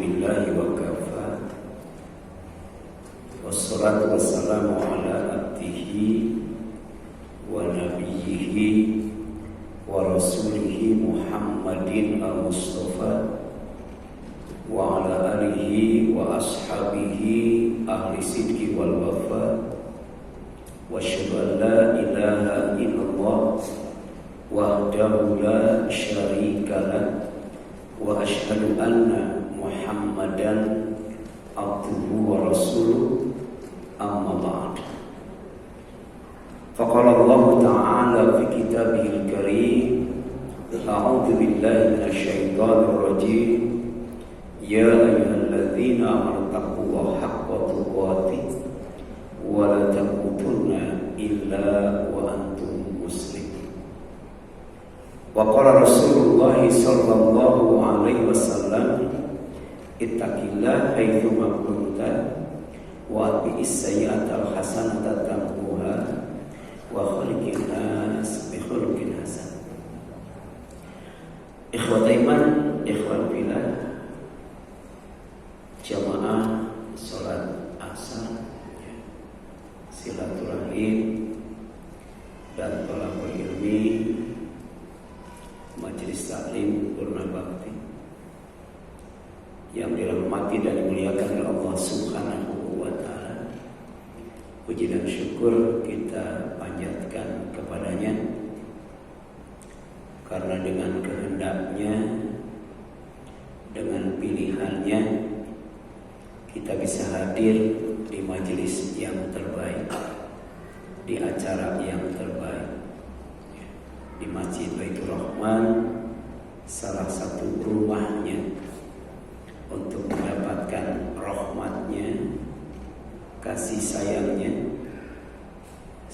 Alhamdulillahi wa kafa. Wassalatu wassalamu ala abdihi wa nabiyyihi wa rasulihi Muhammadin al-Mustafa wa ala alihi wa ashabihi ahli sidqi wal wafa. Wa asyhadu an la ilaha illallah wahdahu la syarika lah wa asyhadu anna Muhammadan abduhu wa rasuluh, amma ba'd. Faqala Allah ta'ala fi kitabihil karim, a'udzu billahi minasyaitonir rajim, ya ayyuhalladzina amanu taqullaha haqqa tuqatih wa la tamutunna illa wa antum muslimun. Wa qala Rasulullah sallallahu alaihi wasallam, ittaqillah haitsu ma kunta wa atbi'is sayyi'atal hasanata tamhuha wa khaliqin nas bi khuluqin hasan. Ikhwat iman, ikhwan fillah, jamaah salat asar, silaturahim dan thalabul ilmi, majelis taklim purna bakti yang dirahmati dan dimuliakan oleh Allah Subhanahu wa ta'ala. Puji dan syukur kita panjatkan kepadanya, karena dengan kehendaknya, dengan pilihannya, kita bisa hadir di majelis yang terbaik, di acara yang terbaik, di Masjid Baitur Rahman, salah satu rumahnya, untuk mendapatkan rahmatnya, kasih sayangnya,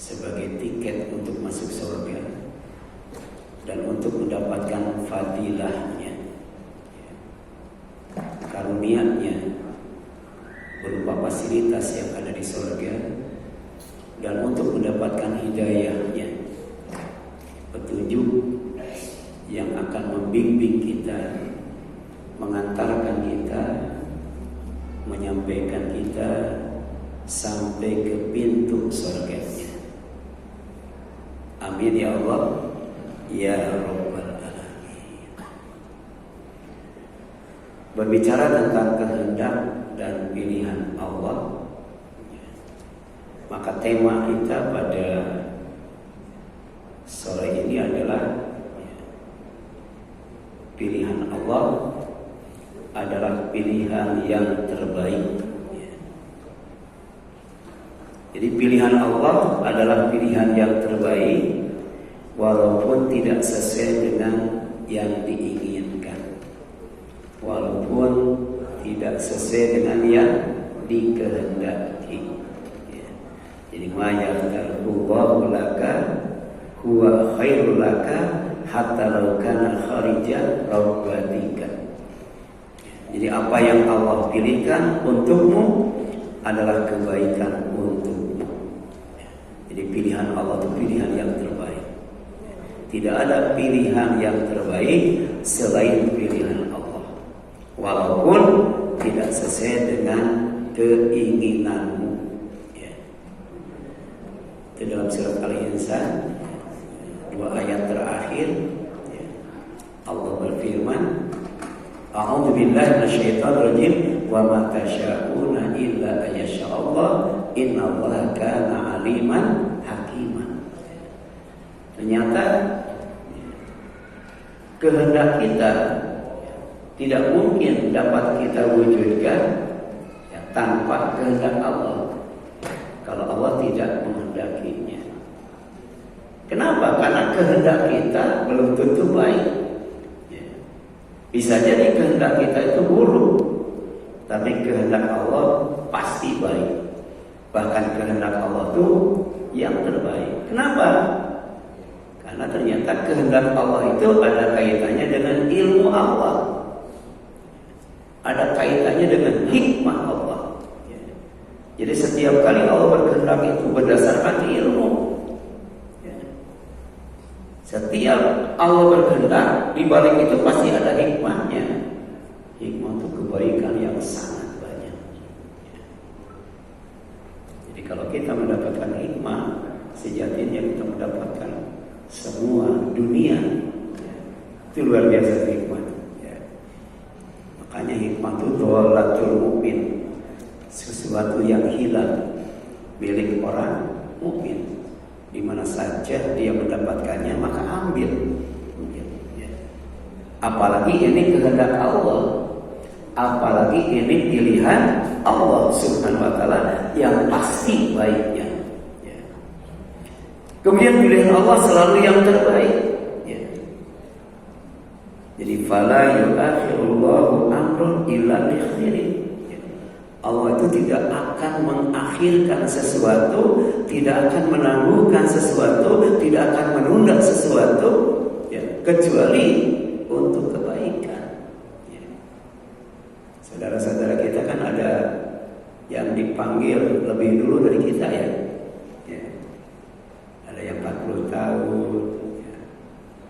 sebagai tiket untuk masuk surga, dan untuk mendapatkan fadilahnya, karunia-Nya berupa fasilitas yang ada di surga, dan untuk mendapatkan hidayahnya, petunjuk yang akan membimbing kita, mengantarkan kita, menyampaikan kita sampai ke pintu surganya. Amin ya Allah, ya Rabbal Alamin. Berbicara tentang kehendak dan pilihan Allah, maka tema kita pada sore ini adalah pilihan Allah adalah pilihan yang terbaik. Jadi pilihan Allah adalah pilihan yang terbaik, walaupun tidak sesuai dengan yang diinginkan, walaupun tidak sesuai dengan yang dikehendaki. Jadi mayartarullahu laka huwa khairul laka hatta law kana kharija rabbatika. Jadi apa yang Allah pilihkan untukmu adalah kebaikan untukmu. Jadi pilihan Allah itu pilihan yang terbaik. Tidak ada pilihan yang terbaik selain pilihan Allah, walaupun tidak sesuai dengan keinginanmu. Itu dalam surat Al-Insan 2 ayat terakhir, Allah berfirman, a'udzu billahi minasyaitonir rajim, wa ma tasya'una illa ayyasha'allah innallaha kana 'aliman hakiman. Ternyata kehendak kita tidak mungkin dapat kita wujudkan tanpa kehendak Allah, kalau Allah tidak menghendakinya. Kenapa? Karena kehendak kita belum tentu baik. Bisa jadi kehendak kita itu buruk, tapi kehendak Allah pasti baik. Bahkan kehendak Allah itu yang terbaik. Kenapa? Karena ternyata kehendak Allah itu ada kaitannya dengan ilmu Allah, ada kaitannya dengan hikmah Allah. Jadi setiap kali Allah berkehendak itu berdasarkan ilmu. Setiap Allah berkehendak, di balik itu pasti ada hikmahnya. Hikmah itu kebaikan yang sangat banyak. Jadi kalau kita mendapatkan hikmah, sejatinya kita mendapatkan semua dunia. Itu luar biasa hikmah. Makanya hikmah itu dhalatul mukmin, sesuatu yang hilang milik orang mukmin. Di mana saja dia mendapatkannya maka ambil. Apalagi ini kehendak Allah, apalagi ini pilihan Allah Subhanahu wa taala yang pasti baiknya. Kemudian pilihan Allah selalu yang terbaik. Jadi fala yu'akhirullahu amrun illa bi khairin. Allah itu tidak akan mengakhirkan sesuatu, tidak akan menangguhkan sesuatu, tidak akan menunda sesuatu, kecuali untuk kebaikan. Saudara-saudara kita kan ada yang dipanggil lebih dulu dari kita ya. Ada yang 40 tahun,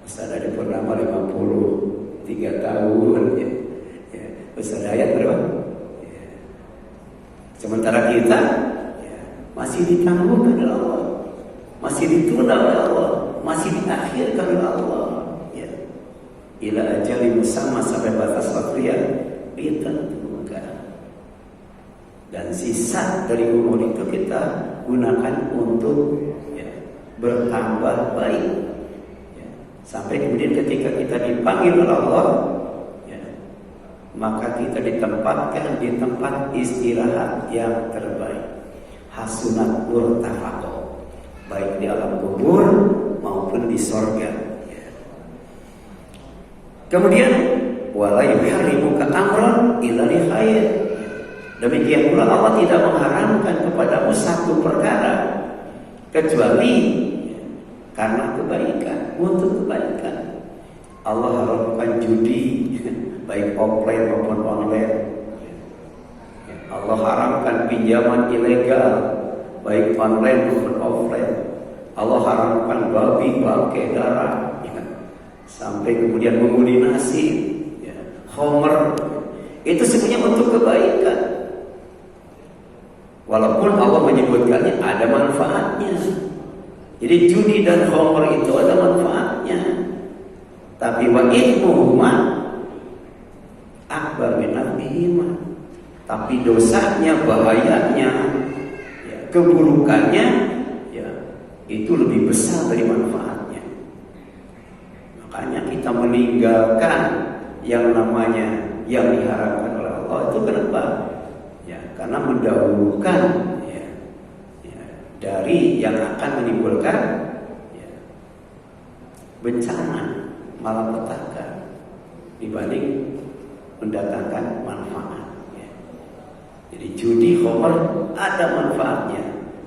Ustaz Adi Purnama 53 tahun, Ustaz Hayat berapa? Sementara kita masih ditangguhkan oleh Allah, masih ditunda oleh Allah, masih diakhirkan oleh Allah. Ila ajali musamma, sampai batas waktu yang ditentukan. Dan sisa dari umur itu kita gunakan untuk bertambah baik. Sampai kemudian ketika kita dipanggil oleh Allah, maka kita ditempatkan di tempat istirahat yang terbaik, hasunat murtafaqah, baik di alam kubur maupun di sorga. Kemudian wala yuharrimuka amran illa li khair. Demikian pula Allah tidak mengharamkan kepadamu satu perkara kecuali karena kebaikan, untuk kebaikan. Allah haramkan judi, baik offline maupun online. Allah haramkan pinjaman ilegal, baik online maupun offline. Allah haramkan babi, bangkai, darah, sampai kemudian mengundi nasib, homer. Itu semuanya untuk kebaikan. Walaupun Allah menyebutkannya ada manfaatnya. Jadi judi dan homer itu ada manfaatnya. Tapi wa ithmuhuma akbar min naf'ihima. Tapi dosanya, bahayanya, keburukannya, itu lebih besar dari manfaatnya. Makanya kita meninggalkan yang namanya yang diharapkan oleh Allah itu kenapa? Karena mendahulukan dari yang akan menimbulkan bencana, malapetaka dibanding mendatangkan manfaat. Jadi judi, homer ada manfaatnya,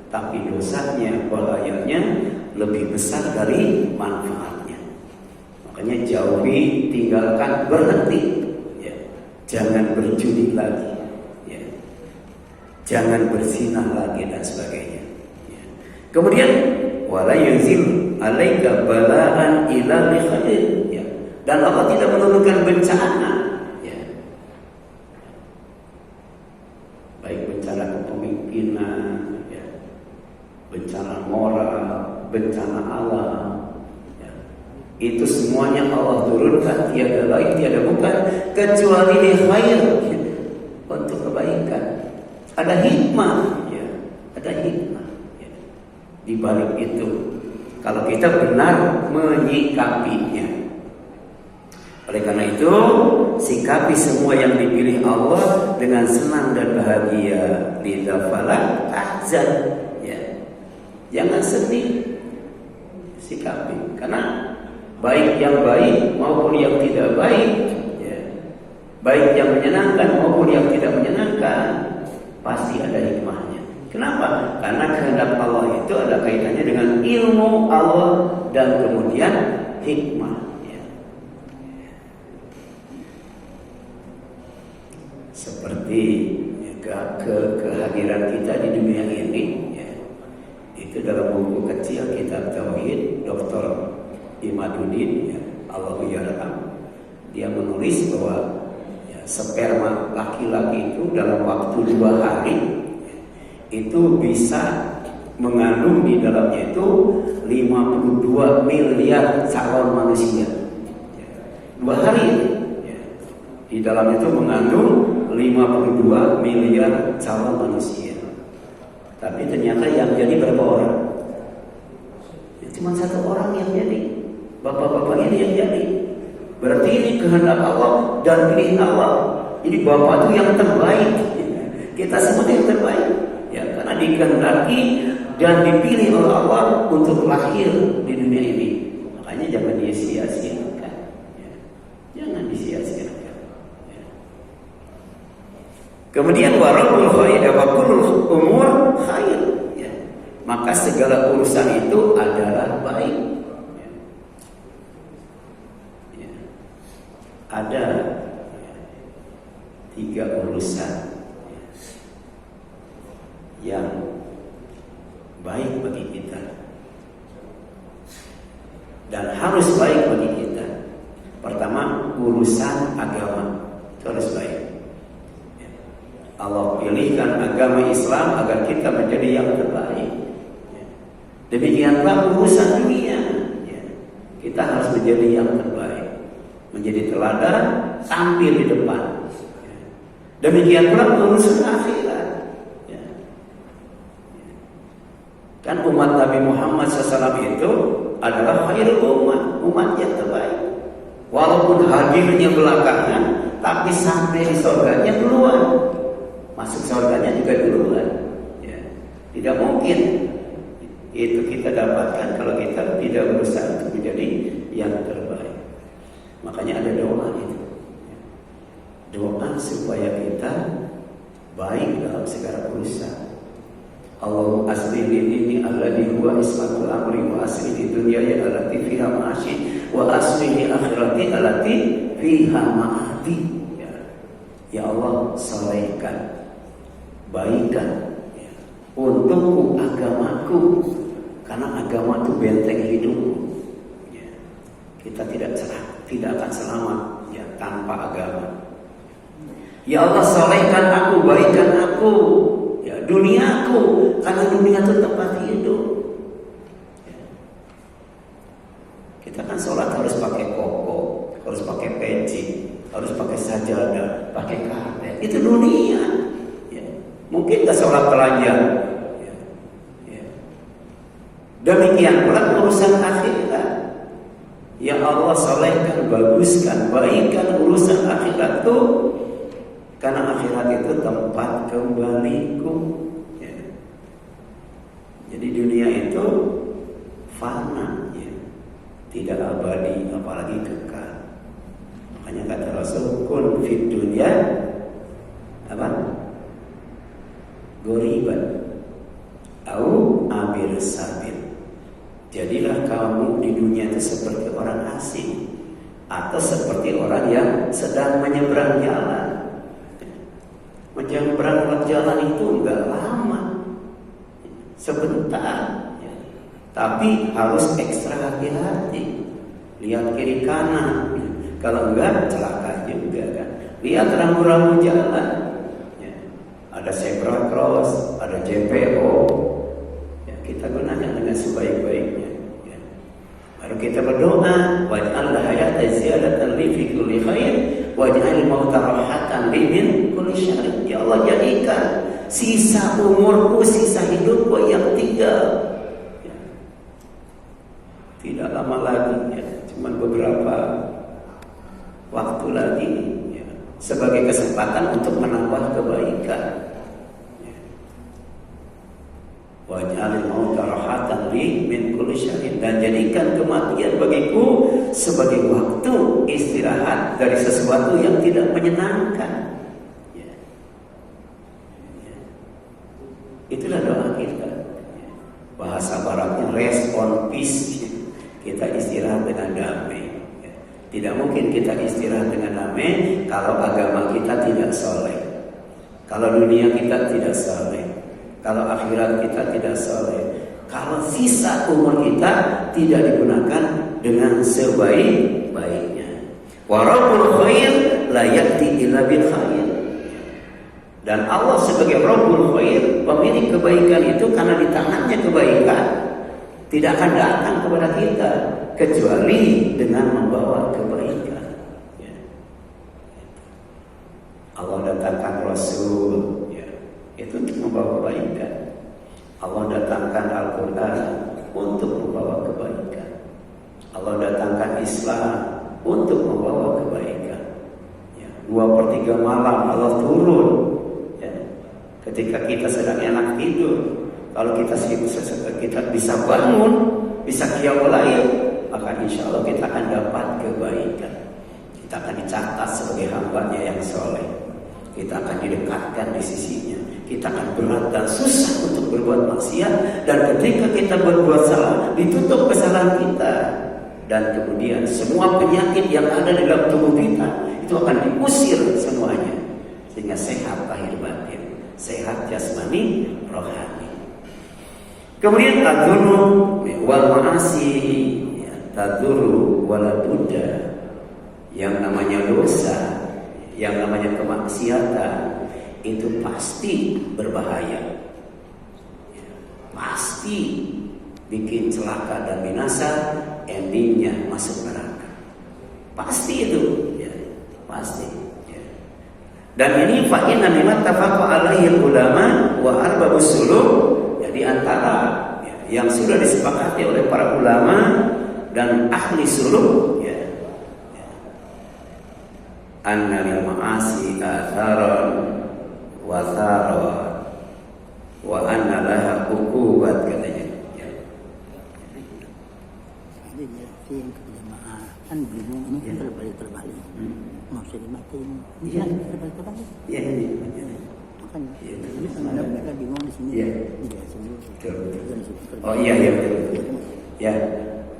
tapi dosanya, bahayanya lebih besar dari manfaatnya. Makanya jauhi, tinggalkan, berhenti. Jangan berjudi lagi, jangan berzinah lagi dan sebagainya. Kemudian wala yunzil alaika bala'an ila bi khair. Dan Allah tidak menurunkan bencana, baik bencana kepemimpinan, bencana moral, bencana alam, itu semuanya Allah turunkan, tiada lain tiada bukan kecuali li khair, untuk kebaikan. Ada hikmah, ada hikmah di balik itu, kalau kita benar menyikapinya. Oleh karena itu, sikapi semua yang dipilih Allah dengan senang dan bahagia. Lidza fala tahzan, jangan sedih, sikapi. Karena baik yang baik maupun yang tidak baik, baik yang menyenangkan maupun yang tidak menyenangkan, pasti ada hikmahnya. Kenapa? Karena kehendak Allah itu ada kaitannya dengan ilmu Allah dan kemudian hikmah. Seperti kehadiran kita di dunia ini, itu dalam buku kecil kitab Tauhid Dr. Imaduddin, Allahu yarham, dia menulis bahwa sperma laki-laki itu dalam waktu 2 hari itu bisa mengandung di dalamnya itu 52 miliar calon manusia. 2 hari di dalamnya itu mengandung 52 miliar calon manusia. Tapi ternyata yang jadi berapa orang? Cuma 1 orang yang jadi. Bapak-bapak ini yang jadi. Berarti ini kehendak Allah dan pilih Allah. Jadi bapak itu yang terbaik. Kita semua yang terbaik. Ya, karena dikehendaki dan dipilih oleh Allah untuk lahir di dunia ini. Makanya jangan disia-siakan. Ya. Jangan disia-siakan. Ya. Kemudian warabul khair wa kullul umur khair. Ya. Maka segala urusan itu adalah baik. Ya. Ya. Ada 3 urusan yang baik bagi kita dan harus baik bagi kita. Pertama, urusan agama itu harus baik. Allah pilihkan agama Islam agar kita menjadi yang terbaik. Demikianlah urusan dunia. Kita harus menjadi yang terbaik, menjadi teladan, tampil di depan. Demikian pula urusan akhirat. Kan umat Nabi Muhammad SAW itu adalah khairul umat yang terbaik. Walaupun hadirnya belakangan, tapi sampai di surganya duluan. Masuk surganya juga duluan. Ya. Tidak mungkin itu kita dapatkan kalau kita tidak berusaha untuk menjadi yang terbaik. Makanya ada doa itu. Doa supaya kita baik dalam segala urusan. Allahumma aslih li dini alladhi huwa ismatul amri wa aslih li dunyaya allati fiha ma'ashi wa aslih li akhirati allati fiha ma'ati. Ya Allah, solehkan, baikkan untuk agamaku, karena agama itu benteng hidupku. Kita tidak akan selamat tanpa agama. Ya Allah, solehkan aku, baikkan aku, duniaku, karena dunia itu tempat hidup. Kita kan sholat harus pakai koko, harus pakai peci, harus pakai sajadah, pakai karpet. Itu dunia. Mungkin nggak sholat telanjang. Demikian pula urusan akhirat. Ya Allah, solehkan, baguskan, baikkan urusan akhirat itu. Karena akhirat itu tempat kembaliku. Jadi dunia itu fana, tidak abadi, apalagi kekal. Makanya kata Rasul, kun fid dunya apa? Goriban au abir sabil. Jadilah kamu di dunia itu seperti orang asing atau seperti orang yang sedang menyeberang jalan. Menyeberang jalan itu enggak lama, sebentar, tapi harus ekstra hati-hati. Lihat kiri kanan, kalau enggak celaka juga kan. Lihat rambu-rambu jalan, ada zebra cross, ada JPO. Kita gunakan dengan sebaik-baiknya. Baru kita berdoa, waj'al hayata ziyadatan li fi kulli khair waj'al mauta rahatan li min kulli syarr. Ya Allah, jadikan sisa umurku, sisa hidupku yang tinggal. Tidak lama lagi, cuma beberapa waktu lagi, sebagai kesempatan untuk menambah kebaikan. Waj'al mauta rahatan li min kulli syarr, dan jadikan kematian bagiku sebagai waktu istirahat dari sesuatu yang tidak menyenangkan. Itulah doa kita. Bahasa baratnya rest on peace. Kita istirahat dengan damai. Tidak mungkin kita istirahat dengan damai kalau agama kita tidak soleh, kalau dunia kita tidak soleh, kalau akhirat kita tidak soleh, kalau sisa umur kita tidak digunakan dengan sebaik-baiknya. Wa rabbul khair la ya'ti illa bil khair. Dan Allah sebagai Rabbul Khair, pemilik kebaikan itu, karena di tangannya kebaikan, tidak akan datang kepada kita kecuali dengan membawa kebaikan. Allah datangkan Rasul, itu untuk membawa kebaikan. Allah datangkan Al-Quran untuk membawa kebaikan. Allah datangkan Islam untuk membawa kebaikan. 2/3 malam Allah turun. Ketika kita sedang enak tidur, kalau kita bisa bangun, bisa qiyamul lail, maka insya Allah kita akan dapat kebaikan. Kita akan dicatat sebagai hamba-Nya yang soleh. Kita akan didekatkan di sisinya. Kita akan berat dan susah untuk berbuat maksiat. Dan ketika kita berbuat salah, ditutup kesalahan kita. Dan kemudian semua penyakit yang ada di dalam tubuh kita itu akan diusir semuanya, sehingga sehat lahir batin, sehat jasmani, rohani. Kemudian tadzunub wal ma'asi, tadzuru wala budda. Yang namanya dosa, yang namanya kemaksiatan, itu pasti berbahaya, pasti bikin celaka dan binasa, endingnya masuk neraka. Pasti itu, pasti. Dan ini fa'inna mimma tafaqa alaihi ulama wa arbabus suluk, jadi antara yang sudah disepakati oleh para ulama dan ahli suluk, anna lil ma'asi atharan wa thara wa anna laha uqubat, katanya. Jadi yang kejemaah kan bingung ini kan terbalik. Maksud dimatiin. Iya, terbalik. Iya, makanya. Ada mereka bingung di sini. Iya. Betul. Oh iya betul. Ya,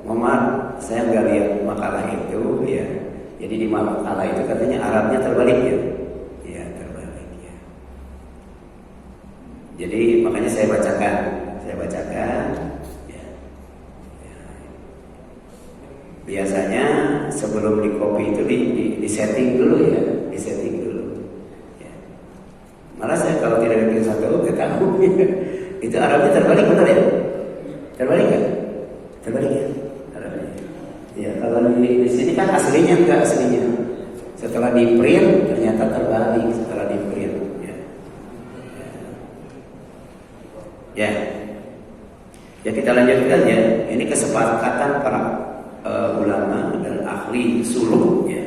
maaf, saya nggak lihat makalah itu, ya. Jadi di makalah itu katanya Arabnya terbalik, ya. Ya, terbalik, ya. Jadi makanya saya bacakan. Biasanya sebelum di copy itu di setting dulu, ya, di setting dulu. Ya. Malah saya kalau tidak bikin satu, nggak tahu. Itu Arabnya terbalik, benar ya? Terbalik kan? Terbalik ya? Arabnya. Ya, kalau di sini kan aslinya enggak aslinya. Setelah di print ternyata terbalik setelah di print. Ya. Ya kita lanjutkan, ya. Ini kesepakatan para ulama dan ahli suluk, ya.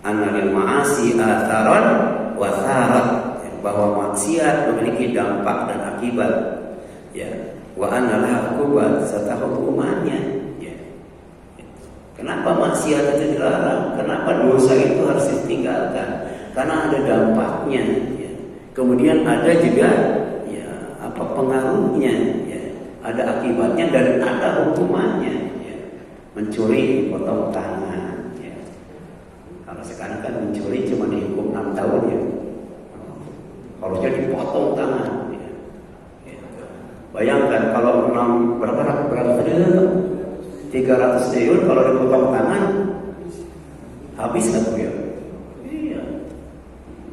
Analil ma'asi atharan wa tharat, bahwa maksiat memiliki dampak dan akibat, ya. Wa analah uqubat, serta hukumannya, ya. Kenapa maksiat itu dilarang? Kenapa dosa itu harus ditinggalkan? Karena ada dampaknya, ya. Kemudian ada juga, ya, pengaruhnya, ya. Ada akibatnya dan ada hukumannya. Mencuri dipotong tangan, ya. Kalau sekarang kan mencuri cuma dihukum 6 tahun, ya. Harusnya dipotong tangan, ya. Bayangkan kalau berapa triliun, 300 triliun, kalau dipotong tangan habis kan, ya? Iya.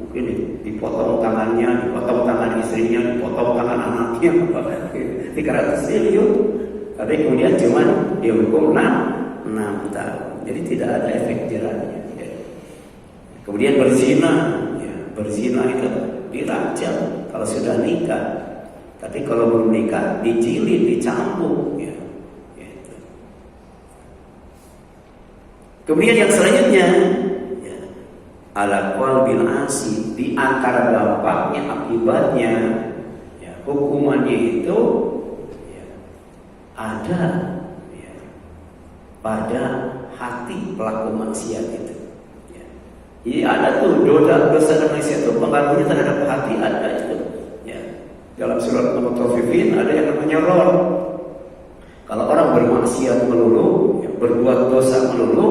Mungkin dipotong tangannya, dipotong tangan istrinya, dipotong tangan anaknya, 300 triliun. Tapi kemudian cuma dihukum 6 tahun. Jadi tidak ada efek jerahnya, ya. Kemudian berzina, ya. Berzina itu dirajam kalau sudah nikah. Tapi kalau belum nikah dicilin, dicambuk, ya. Gitu. Kemudian yang selanjutnya, ya, ala qalbil asi, di antara dampaknya, akibatnya, ya, hukumannya itu ada, ya, pada hati pelaku maksiat itu, ya. Jadi ada tuh dosa dan maksiat itu pengaruhnya terhadap hati, ada itu, ya. Dalam surat Al-Mutaffifin ada yang namanya ron. Kalau orang bermaksiat melulu, ya, berbuat dosa melulu,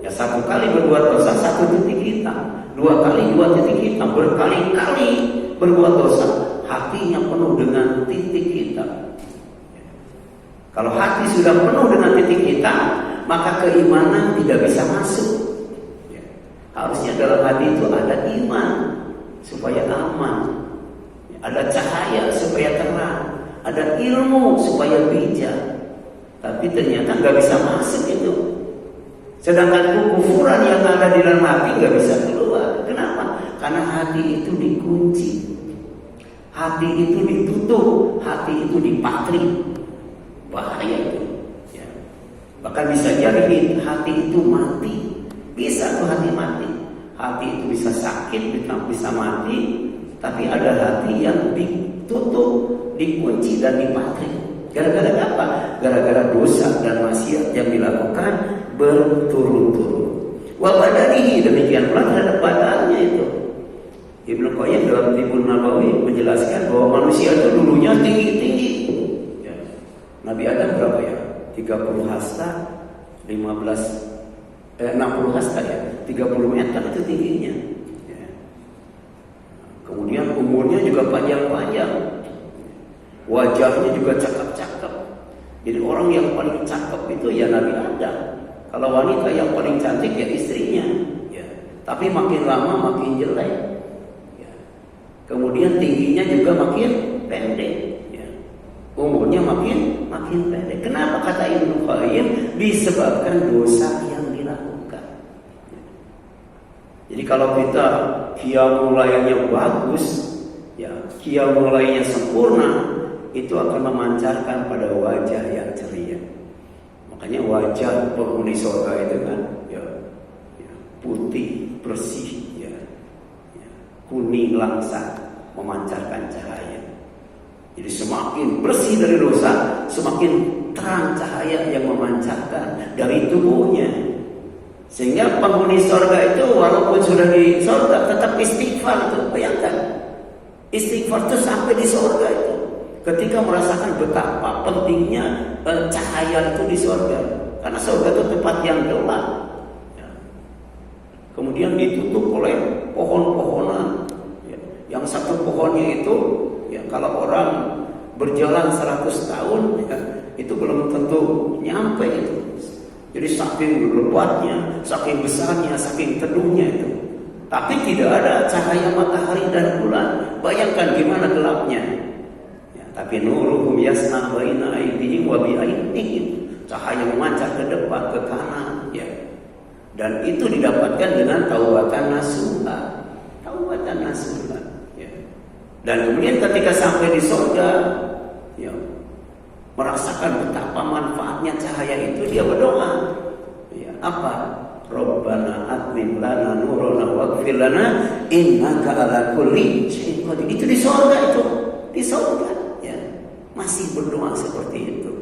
ya, 1 kali berbuat dosa 1 titik hitam, 2 kali 2 titik hitam, berkali-kali berbuat dosa, hatinya penuh dengan titik hitam. Kalau hati sudah penuh dengan titik hitam, maka keimanan tidak bisa masuk, ya. Harusnya dalam hati itu ada iman supaya aman, ada cahaya supaya terang, ada ilmu supaya bijak. Tapi ternyata nggak bisa masuk itu. Sedangkan kekufuran yang ada di dalam hati nggak bisa keluar. Kenapa? Karena hati itu dikunci, hati itu ditutup, hati itu dipatri. Bahaya itu. Ya. Bahkan bisa jadi hati itu mati. Bisa tuh hati mati. Hati itu bisa sakit, bisa mati. Tapi ada hati yang ditutup, dikunci dan dipatri. Gara-gara apa? Gara-gara dosa dan maksiat yang dilakukan berturut-turut. Wa badanihi, demikian pula terhadap badannya itu. Ibnu Qayyim dalam Tibbun Nabawi menjelaskan bahwa manusia itu dulunya tinggi-tinggi. Ya. Nabi Adam berapa ya? 30 hasta, 60 hasta ya, 30 meter itu tingginya. Ya. Kemudian umurnya juga panjang-panjang. Wajahnya juga cakep-cakep. Jadi orang yang paling cakep itu ya Nabi Adam. Kalau wanita yang paling cantik ya istrinya. Ya. Tapi makin lama makin jelek. Ya. Kemudian tingginya juga makin pendek. Ya. Umurnya makin pendek. Kenapa kata Ibnu Qayyim? Disebabkan dosa yang dilakukan. Jadi kalau kita qiyamul lailnya bagus, ya qiyamul lailnya sempurna, itu akan memancarkan pada wajah yang ceria. Makanya wajah penghuni surga itu kan ya, putih, bersih, ya, kuning langsat, memancarkan cahaya. Jadi semakin bersih dari dosa, semakin terang cahaya yang memancarkan dari tubuhnya. Sehingga penghuni surga itu walaupun sudah di surga tetap istighfar itu. Bayangkan, istighfar itu sampai di surga itu. Ketika merasakan betapa pentingnya cahaya itu di surga, karena surga itu tempat yang gelap, ya. Kemudian ditutup oleh pohon-pohonan, ya. Yang satu pohonnya itu, ya, kalau orang berjalan 100 tahun, ya, itu belum tentu nyampe itu. Jadi saking lebatnya, saking besarnya, saking teduhnya itu. Tapi tidak ada cahaya matahari dan bulan. Bayangkan gimana gelapnya. Tapi nuruhum yasna baina aydihim wa bi aydihim. Cahaya memancar ke depan, ke kanan, ya. Dan itu didapatkan dengan taubatan nasuha. Taubatan nasuha, ya. Dan kemudian ketika sampai di surga, ya, merasakan betapa manfaatnya cahaya itu, dia berdoa. Ya, apa? Rabbana atmim lana nurana waghfir lana innaka ala kulli syai'in qadir. Itu di surga itu, di surga. Masih berdoa seperti itu.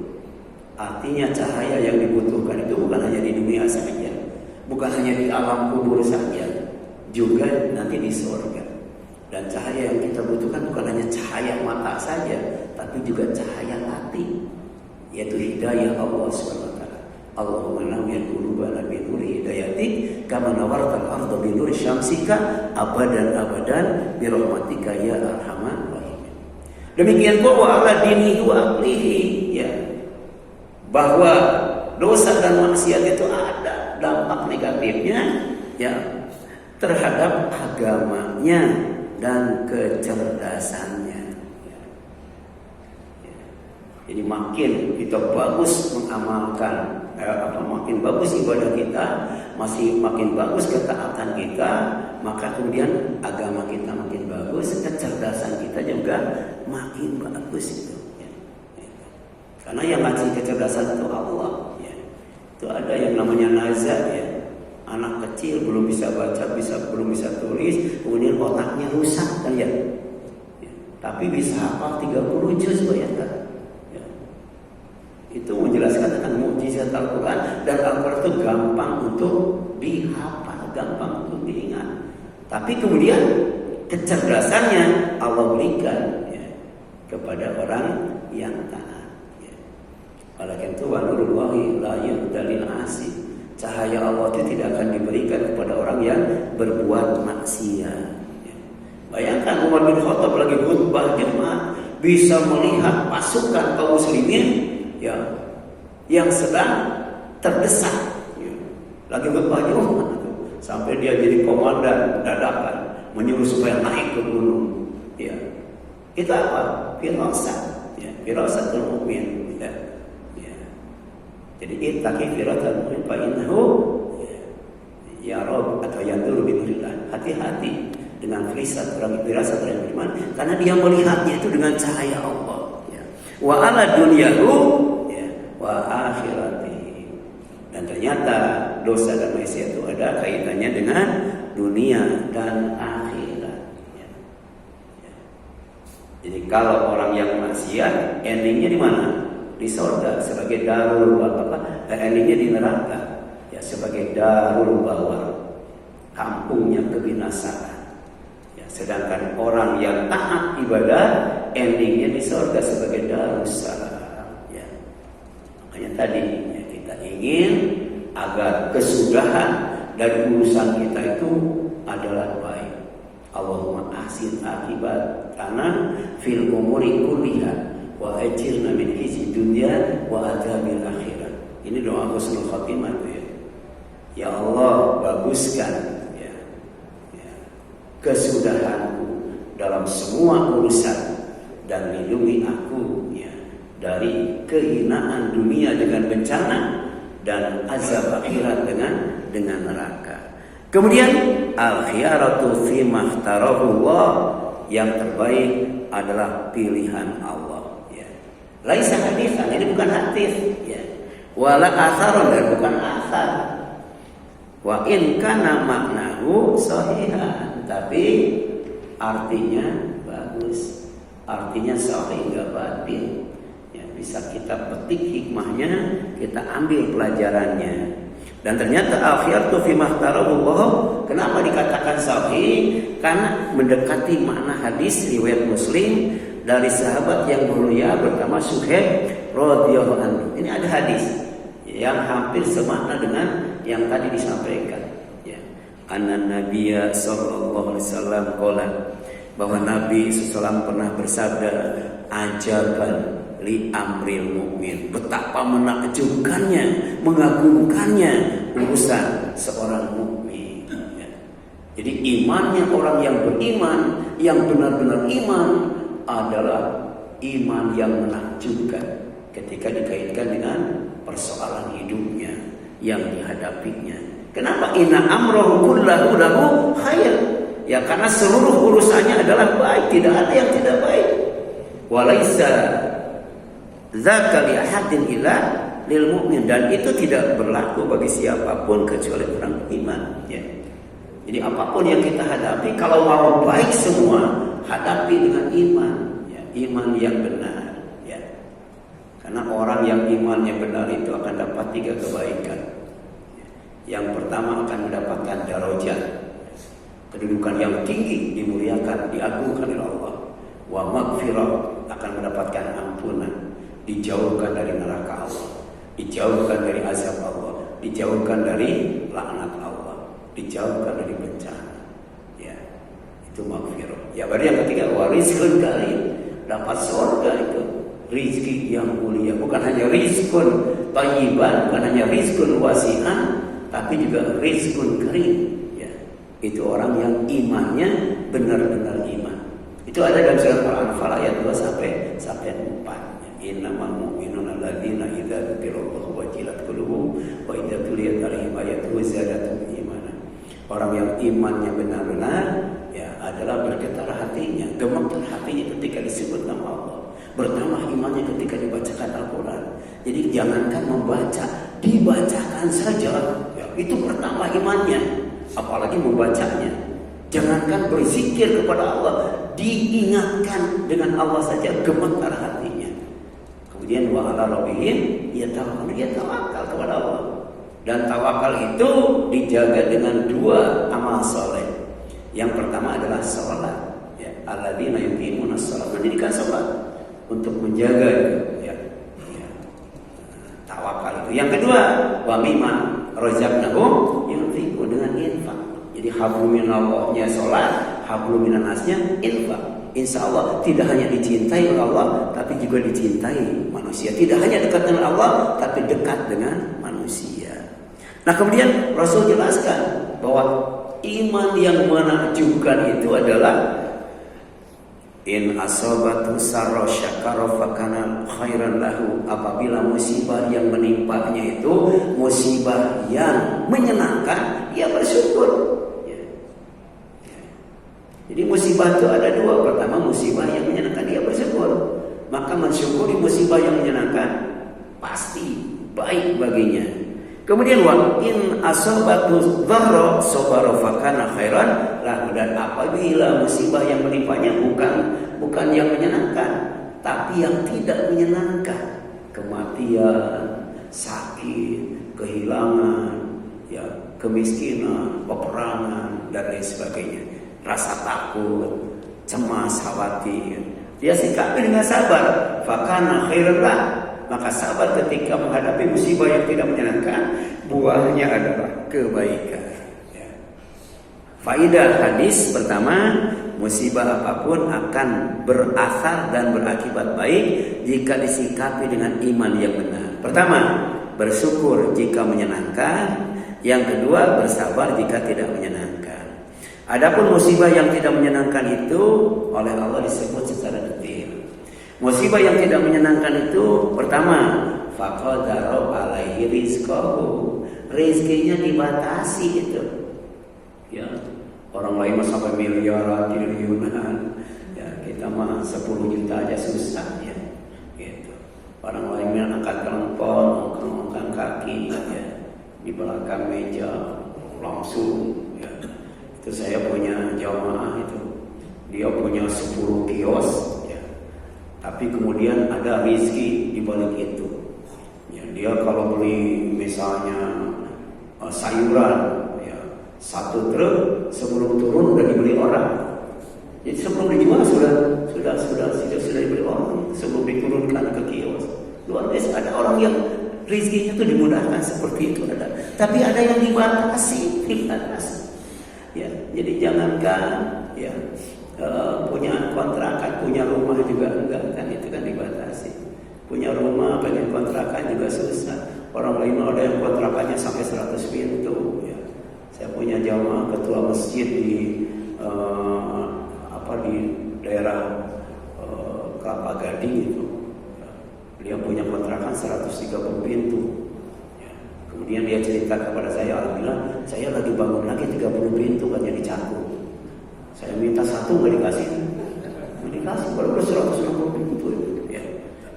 Artinya cahaya yang dibutuhkan itu bukan hanya di dunia saja, bukan hanya di alam kubur saja, juga nanti di surga. Dan cahaya yang kita butuhkan bukan hanya cahaya mata saja, tapi juga cahaya hati, yaitu hidayah Allah SWT. Allahumma nawwir qulubana bi nuri hidayatik kama nawartal arda bi nuri syamsika abadan bi rahmatika ya arhamar. Demikian pula ala dinihi wa aqlihi, ya, bahwa dosa dan maksiat itu ada dampak negatifnya, ya, terhadap agamanya dan kecerdasannya. Ya. Ya. Jadi makin kita bagus mengamalkan, makin bagus ibadah kita, makin bagus ketaatan kita, maka kemudian agama kita makin bagus, kecerdasan kita juga makin bagus itu. Ya. Karena yang ngasih kecerdasan itu Allah. Ya. Itu ada yang namanya nazar, ya. Anak kecil belum bisa baca, belum bisa tulis, kemudian otaknya rusak kan ya. Ya. Tapi bisa hafal 30 juz, bayangkan. Ya. Itu menjelaskan tentang mukjizat Al-Quran, dan Al-Quran itu gampang untuk dihafal, gampang untuk diingat. Tapi kemudian kecerdasannya Allah berikan, ya, kepada orang yang taat. Ya. Walakin itu wa nurullahi la yudalil asih. Cahaya Allah itu tidak akan diberikan kepada orang yang berbuat maksiat. Ya. Bayangkan Umar bin Khattab lagi khutbah jemaah bisa melihat pasukan kaum muslimin, ya, yang sedang terdesak. Ya. Lagi khutbah jemaah, sampai dia jadi komandan dadakan, menyuruh supaya naik ke gunung. Ya, itu apa? Firasat. Ya, firasatul mukmin. Ya. Ya. Jadi ittaqi firasatul mukmin fa innahu ya Rabb atau yanzuru bi nurillah. Hati-hati dengan firasat orang beriman, karena dia melihatnya itu dengan cahaya Allah. Ya. Wa ala dunyahu ya, wa akhirati. Dan ternyata dosa dan maksiat itu ada kaitannya dengan dunia dan akhirat. Ya. Ya. Jadi kalau orang yang maksiat, endingnya di mana? Di surga sebagai darul apa? Endingnya di neraka. Ya, sebagai darul bawar, kampungnya kebinasaan. Ya, sedangkan orang yang taat ibadah, endingnya di surga sebagai darussalam. Ya. Makanya tadi ya, kita ingin agar kesudahan dari urusan kita itu adalah baik. Allahumma ahsin akibatana fil umuri kulliha wa ajirna min khizyi dunya wa adzabil akhirah. Ini doa husnul khatimah ya. Ya Allah, baguskan ya, ya, kesudahanku dalam semua urusan dan lindungi aku ya dari kehinaan dunia dengan bencana dan azab akhirat dengan neraka. Kemudian al-khiyaratu fi makhtarahullah, yang terbaik adalah pilihan Allah ya. Laisa haditsan, ini bukan hadis ya. Wala atharun, dan bukan asar. Wa in kana maknahu sahihan, tapi artinya bagus, artinya sahih enggak batil. Ya, bisa kita petik hikmahnya, kita ambil pelajarannya. Dan ternyata al-khiyaratu fi makhtarahullah, kenapa dikatakan sahih? Karena mendekati makna hadis riwayat Muslim dari sahabat yang mulia bernama Suhaib radhiyallahu anhu. Ini ada hadis yang hampir semakna dengan yang tadi disampaikan ya. Anna Nabiyya sallallahu alaihi wasallam qala, bahwa Nabi sallallahu pernah bersabda, ajaban li amril mukmin, betapa menakjubkannya, mengagumkannya urusan seorang mukmin ya. Jadi imannya orang yang beriman, yang benar-benar iman adalah iman yang menakjubkan ketika dikaitkan dengan persoalan hidupnya yang dihadapinya. Kenapa? Inna amrahu kullahu lahu khair. Ya, karena seluruh urusannya adalah baik, tidak ada yang tidak baik. Walaisa dzaka li ahadin illa lil mu'min, dan itu tidak berlaku bagi siapapun kecuali orang beriman ya. Jadi apapun yang kita hadapi, kalau mau baik semua, hadapi dengan iman ya, iman yang benar. Karena orang yang imannya benar itu akan dapat 3 kebaikan. Yang pertama akan mendapatkan darajat, kedudukan yang tinggi, dimuliakan, diagungkan oleh Allah. Wa maghfirah, akan mendapatkan ampunan, dijauhkan dari neraka Allah, dijauhkan dari azab Allah, dijauhkan dari laknat Allah, dijauhkan dari bencana. Ya, itu maghfirah. Ya, baru yang ketiga wa rizqun karim, dapat surga itu. Rizki yang mulia, bukan hanya rizkun thayyiban, bukan hanya rizkun wasi'an, tapi juga rizkun karim ya. Itu orang yang imannya benar-benar iman. Itu ada dalam surat Al-Anfal ayat 2 sampai 4. Innamal mu'minuna alladzina idza dzukirallahu wajilat qulubuhum wa idza tuliyat 'alaihim ayatuhu zadatuhum imanan. Orang yang imannya benar-benar ya adalah bergetar hatinya, gemetar hatinya ketika disebut nama Allah. Bertambah imannya ketika dibacakan Al-Quran. Jadi jangankan membaca, dibacakan saja ya, itu bertambah imannya, apalagi membacanya. Jangankan berzikir kepada Allah, diingatkan dengan Allah saja gemetar hatinya. Kemudian wa ala rabbihim yatawakkalun kepada Allah. Dan tawakal itu dijaga dengan 2 amal soleh. Yang pertama adalah sholat ya, alladzina yuqimuna shalah, mendirikan sholat untuk menjaga ya, ya, tawakal itu. Yang kedua, wa mimma razaqnahum yunfiqu, dengan infak. Jadi hablum minallahnya salat, hablum minannasnya infak. Insyaallah tidak hanya dicintai oleh Allah, tapi juga dicintai manusia. Tidak hanya dekat dengan Allah, tapi dekat dengan manusia. Nah, kemudian Rasul jelaskan bahwa iman yang menakjubkan itu adalah in asabatu sarra syakara fakana khairan lahu. Apabila musibah yang menimpanya itu musibah yang menyenangkan, dia bersyukur. Jadi musibah itu ada dua. Pertama musibah yang menyenangkan, dia bersyukur. Maka mensyukuri musibah yang menyenangkan pasti baik baginya. Kemudian wa in asabatu dharra sabara fakana khairan lahu. Dan apabila musibah yang menimpanya bukan yang menyenangkan, tapi yang tidak menyenangkan, kematian, sakit, kehilangan, ya, kemiskinan, peperangan dan lain sebagainya, rasa takut, cemas, khawatir, dia sikapi dengan sabar, fakana khairan lahu. Maka sabar ketika menghadapi musibah yang tidak menyenangkan, buahnya adalah kebaikan. Ya. Faidah hadis pertama, musibah apapun akan berasal dan berakibat baik jika disikapi dengan iman yang benar. Pertama, bersyukur jika menyenangkan. Yang kedua, bersabar jika tidak menyenangkan. Adapun musibah yang tidak menyenangkan itu oleh Allah disebut secara detail. Musibah yang tidak menyenangkan itu pertama, faqadara alaihi rizqahu. Rezekinya dibatasi itu. Ya, orang lain mah sampai miliaran, triliunan. Ya, kita mah 10 juta aja susah ya. Gitu. Orang lainnya angkat telepon, angkat kaki ya, di belakang meja langsung ya. Itu saya punya jamaah itu. Dia punya 10 kios. Tapi kemudian ada rezeki di balik itu. Ya, dia kalau beli misalnya sayuran, ya, 1 truk sebelum turun udah dibeli orang. Jadi sebelum dijual sudah dibeli orang sebelum diturunkan ke kios. Luar biasa. Ada orang yang rezekinya itu dimudahkan seperti itu ada. Tapi ada yang dibatasi. Ya, jadi jangankan ya. Punya kontrakan, punya rumah juga enggak kan, itu kan dibatasi. Punya rumah, pengen kontrakan juga susah. Orang lain ada yang kontrakannya sampai 100 pintu ya. Saya punya jamaah ketua masjid di di daerah Kelapa Gading itu. Dia punya kontrakan 130 pintu. Ya. Kemudian dia cerita kepada saya, alhamdulillah saya lagi bangun lagi 30 pintu kan jadi Cakung. Saya minta 1 nggak dikasih, baru 160 pintu ya.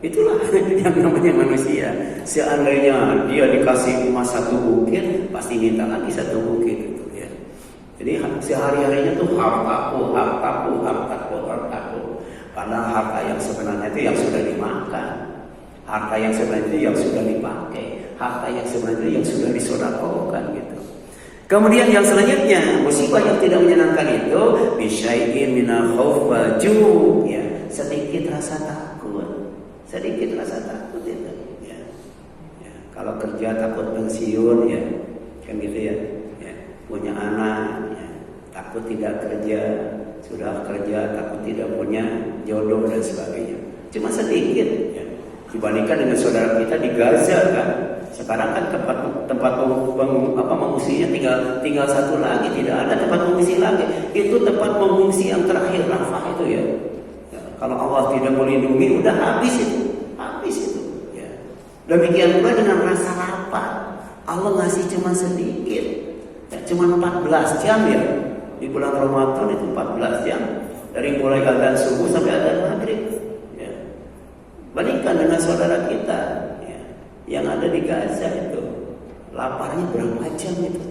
Itulah yang namanya manusia. Seandainya dia dikasih emas 1 bukit, pasti minta lagi 1 bukit gitu ya. Jadi sehari-harinya tuh hartaku. Padahal harta yang sebenarnya itu yang sudah dimakan, harta yang sebenarnya itu yang sudah dipakai, harta yang sebenarnya itu yang sudah disedekahkan gitu. Kemudian yang selanjutnya, musibah yang tidak menyenangkan itu bisyai'in minal khauf wal ju', ya, sedikit rasa takut itu ya. Ya, kalau kerja takut pensiun ya, kan gitu ya. Ya, punya anak ya, takut tidak kerja, sudah kerja takut tidak punya jodoh dan sebagainya. Cuma sedikit ya. Dibandingkan dengan saudara kita di Gaza kan. Sekarang kan tempat mengungsinya tinggal 1 lagi, tidak ada tempat mengungsi lagi. Itu tempat mengungsi yang terakhir Rafah itu ya. Ya, kalau Allah tidak melindungi, udah habis itu. Ya. Demikian pula dengan rasa lapar. Allah ngasih cuma sedikit, ya, cuma 14 jam ya. Di bulan Ramadan itu 14 jam, dari mulai adzan subuh sampai adzan maghrib. Ya. Bandingkan dengan saudara kita yang ada di Gaza itu, laparnya berapa jam itu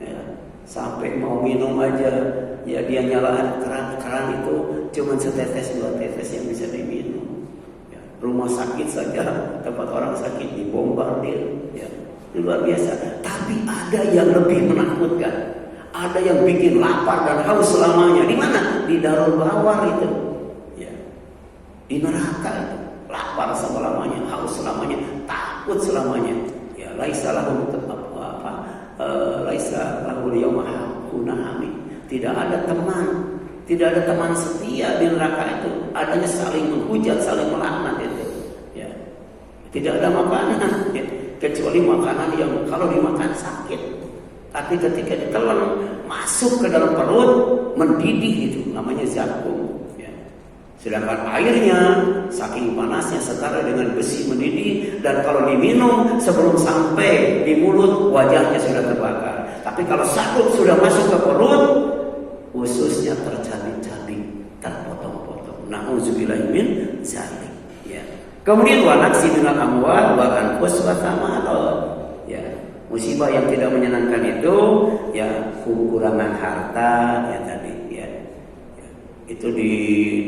ya, sampai mau minum aja ya dia nyalakan keran itu cuma setetes 2 tetes yang bisa diminum ya. Rumah sakit saja, tempat orang sakit dibombardir ya. Luar biasa. Tapi ada yang lebih menakutkan, ada yang bikin lapar dan haus selamanya. Di mana? Di Darul Bawar itu ya, di neraka itu. Lapar selamanya, haus selamanya, takut selamanya. Ya, laisa lahu yauma hunahami. Tidak ada teman setia di neraka itu. Adanya saling menghujat, saling melaknat itu. Ya. Tidak ada makanan, ya. Kecuali makanan yang kalau dimakan sakit. Tapi ketika ditelan masuk ke dalam perut, mendidih, itu namanya zakum. Ya. Sedangkan airnya saking panasnya setara dengan besi mendidih, dan kalau diminum sebelum sampai di mulut wajahnya sudah terbakar. Tapi kalau sabuk sudah masuk ke perut, ususnya tercabik-cabik, terpotong-potong. Nauzubillahi min dzalik. Ya. Kemudian wa naqsi minal amwal wa anfus wa thamarot. Ya. Musibah yang tidak menyenangkan itu ya kekurangan harta ya tadi ya. Ya. Itu di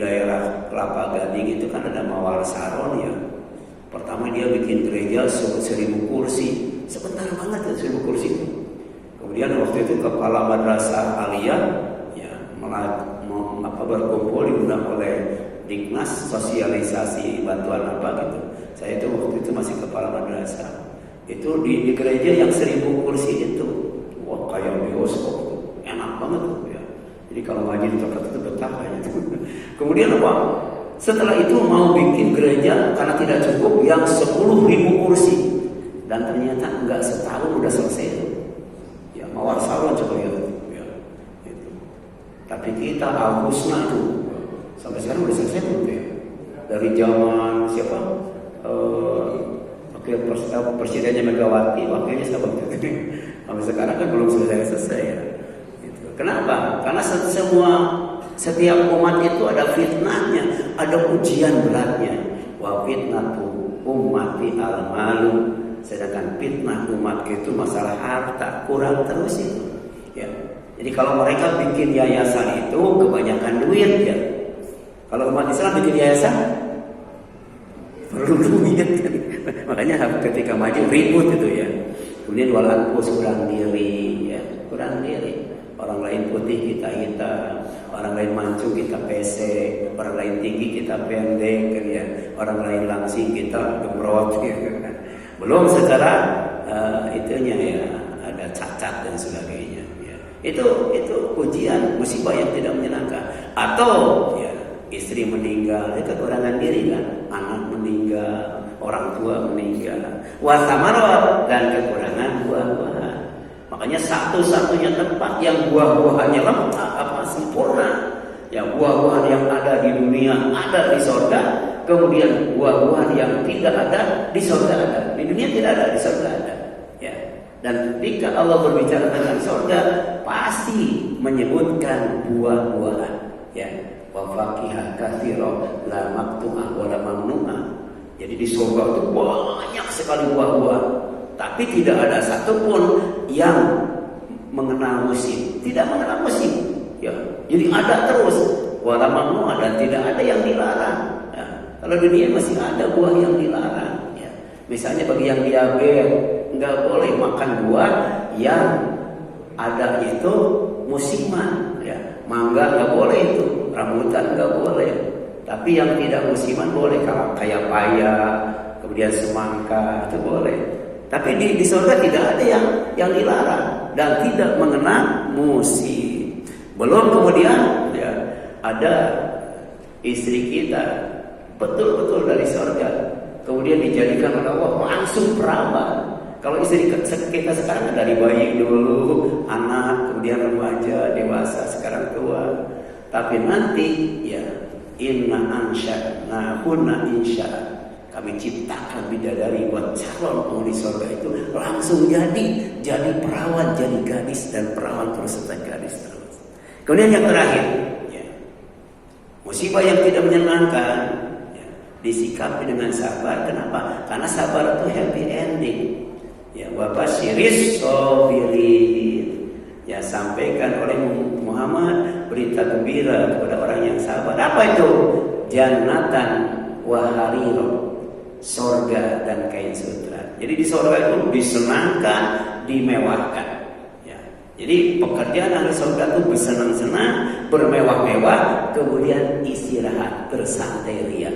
daerah Kelapa Gading itu kan ada Mawar Saron ya. Pertama dia bikin gereja 1000 kursi. Sebentar banget ya 1000 kursi itu. Kemudian waktu itu kepala madrasah aliyah ya berkumpul diundang oleh Diknas sosialisasi bantuan apa gitu. Saya itu waktu itu masih kepala madrasah. Itu di gereja yang 1000 kursi itu, wah kayak bioskop tuh, enak banget tuh ya. Jadi kalau ngaji di tempat itu betah kayaknya. Kemudian apa? Setelah itu mau bikin gereja karena tidak cukup yang 10.000 kursi, dan ternyata enggak setahun udah selesai itu. Ya Mawar Saron coba ya. Itu. Tapi kita Al-Husna itu sampai sekarang udah selesai tuh ya. Dari zaman siapa? Presidennya Megawati, wakilnya siapa? Sampai sekarang kan belum selesai ya. Gitu. Kenapa? Karena setiap umat itu ada fitnahnya, ada ujian beratnya. Wa fitnatu ummati al-malu. Sedangkan fitnah umat itu masalah harta, kurang terus itu. Ya. Jadi kalau mereka bikin yayasan itu kebanyakan duit ya. Kalau umat Islam bikin yayasan perlu duit kan. Makanya ketika maju ribut itu ya. Kemudian walanpus kurang diri ya, kurang diri. Orang lain putih kita hitam, orang lain mancung kita pesek, orang lain tinggi kita pendek kan ya, orang lain langsing kita gemrot gitu kan. Belum secara itunya ya, ada cacat dan sebagainya ya. Itu ujian, musibah yang tidak menyenangkan. Atau ya istri meninggal, itu kekurangan diri kan, anak meninggal, orang tua meninggal, wasamarot dan kekurangan buah-buahan. Makanya satu-satunya tempat yang buah-buahannya lengkap sempurna, ya buah-buahan yang ada di dunia ada di surga, kemudian buah-buahan yang tidak ada di surga ada, di dunia tidak ada, di surga ada. Ya. Dan ketika Allah berbicara tentang surga, pasti menyebutkan buah-buahan. Ya. Wa faqiha katsira la maqtu'ah wa la mamnu'ah. Jadi di surga itu banyak sekali buah-buah, tapi tidak ada satupun yang mengenal musim, tidak mengenal musim. Ya, jadi ada terus. Wa la mamnu'ah, dan tidak ada yang dilarang. Ya, kalau dunia masih ada buah yang dilarang. Ya, misalnya bagi yang diabetes nggak boleh makan buah yang ada itu musiman. Ya, mangga nggak boleh itu. Rambutan nggak boleh, tapi yang tidak musiman boleh, kalau kayak paya, kemudian semangka itu boleh. Tapi di surga tidak ada yang dilarang dan tidak mengenal musim. Belum kemudian ya ada istri kita betul-betul dari surga, kemudian dijadikan oleh Allah langsung perawan. Kalau istri kita sekarang dari bayi dulu, anak, kemudian remaja, dewasa, sekarang tua. Tapi nanti ya inna ansya'na hunna insya, kami ciptakan bidadari buat calon penghuni surga itu langsung jadi perawan, jadi gadis, dan perawan terus serta gadis terus. Kemudian yang terakhir ya, musibah yang tidak menyenangkan ya, disikapi dengan sabar. Kenapa? Karena sabar itu happy ending. Ya wa basyiris sabirin. Ya sampaikan oleh Muhammad berita gembira kepada orang yang sabar. Apa itu? Jannatan wa hariro, surga dan kain sutra. Jadi di surga itu disenangkan, dimewahkan. Ya. Jadi pekerjaan ahli surga itu bersenang-senang, bermewah-mewah, kemudian istirahat, bersantai ria.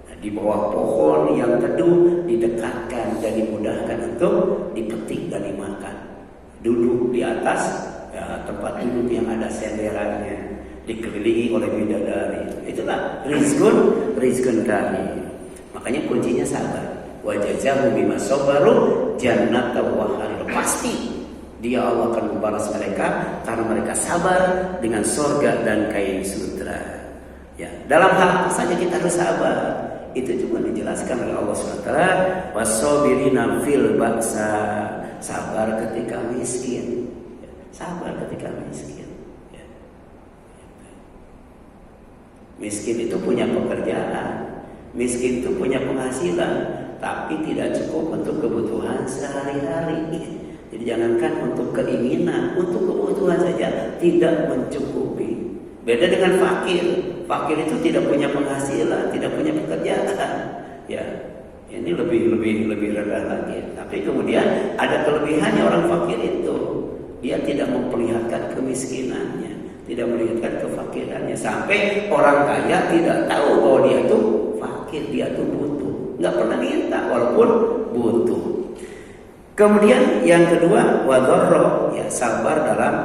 Nah, di bawah pohon yang teduh, didekatkan dan dimudahkan untuk dipetik dan dimakan. Duduk di atas ya, tempat duduk yang ada senderannya, dikelilingi oleh bidadari. Itulah rizqun karim. Makanya kuncinya sabar. Wa jazahu bima sabaru jannatan wa harir. Pasti Dia Allah akan membalas mereka karena mereka sabar dengan surga dan kain sutra. Ya, dalam hal apa saja kita harus sabar. Itu juga dijelaskan oleh Allah SWT. Wassobirina fil ba'sa, sabar ketika miskin. Sabar ketika miskin. Ya. Miskin itu punya pekerjaan, miskin itu punya penghasilan, tapi tidak cukup untuk kebutuhan sehari-hari. Jadi jangankan untuk keinginan, untuk kebutuhan saja tidak mencukupi. Beda dengan fakir. Fakir itu tidak punya penghasilan, tidak punya pekerjaan. Ya, ini lebih rendah lagi. Tapi kemudian ada kelebihannya orang fakir itu. Dia tidak memperlihatkan kemiskinannya, tidak melihatkan kefakirannya. Sampai orang kaya tidak tahu bahwa dia itu fakir, dia itu butuh. Nggak pernah minta walaupun butuh. Kemudian yang kedua, wadharra, ya, sabar dalam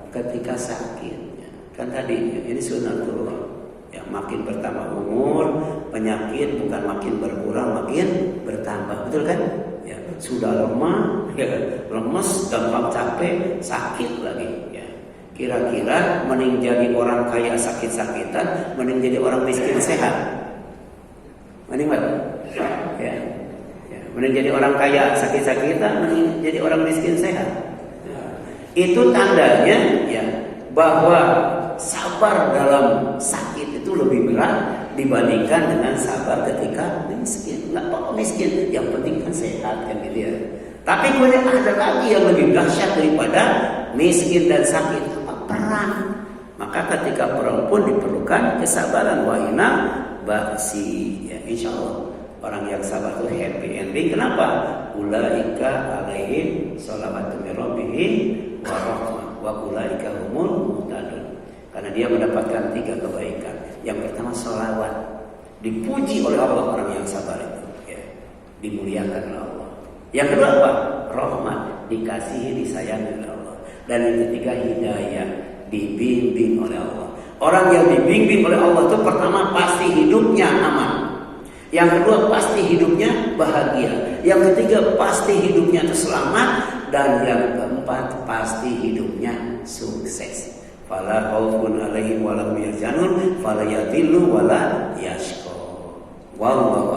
ketika sakit. Ya, kan tadi ini sunatullah. Ya, makin bertambah umur, penyakit bukan makin berkurang, makin bertambah. Betul kan? Ya, sudah lemah, ya, lemes, gampang capek, sakit lagi. Ya. Kira-kira mending jadi orang kaya sakit-sakitan, mending jadi orang miskin sehat. Mending apa? Ya. Mending jadi orang kaya sakit-sakitan, mending jadi orang miskin sehat. Itu tandanya ya bahwa sabar dalam sakit itu lebih berat dibandingkan dengan sabar ketika miskin. Nggak apa-apa miskin, yang penting kan sehat kan gitu ya. Tapi kemudian ada lagi yang lebih dahsyat daripada miskin dan sakit, apa? Perang. Maka ketika perang pun diperlukan kesabaran. Wa inna ba'si, ya, insya Allah orang yang sabar itu happy ending. Kenapa? Ulaika alaihim sholawatu min rabbihim wa rahmah wa ulaika humul muhtadun. Karena dia mendapatkan 3 kebaikan. Yang pertama sholawat, dipuji oleh Allah orang yang sabar itu, ya, dimuliakan oleh Allah. Yang kedua apa? Rahmat, dikasihi, disayangi oleh Allah. Dan yang ketiga hidayah, dibimbing oleh Allah. Orang yang dibimbing oleh Allah itu pertama pasti hidupnya aman. Yang kedua pasti hidupnya bahagia. Yang ketiga pasti hidupnya itu selamat. Dan yang keempat pasti hidupnya sukses. Fala khaufun 'alaihim wa lahum yahzanun fala yadhillu wa la yashqa. Wallahu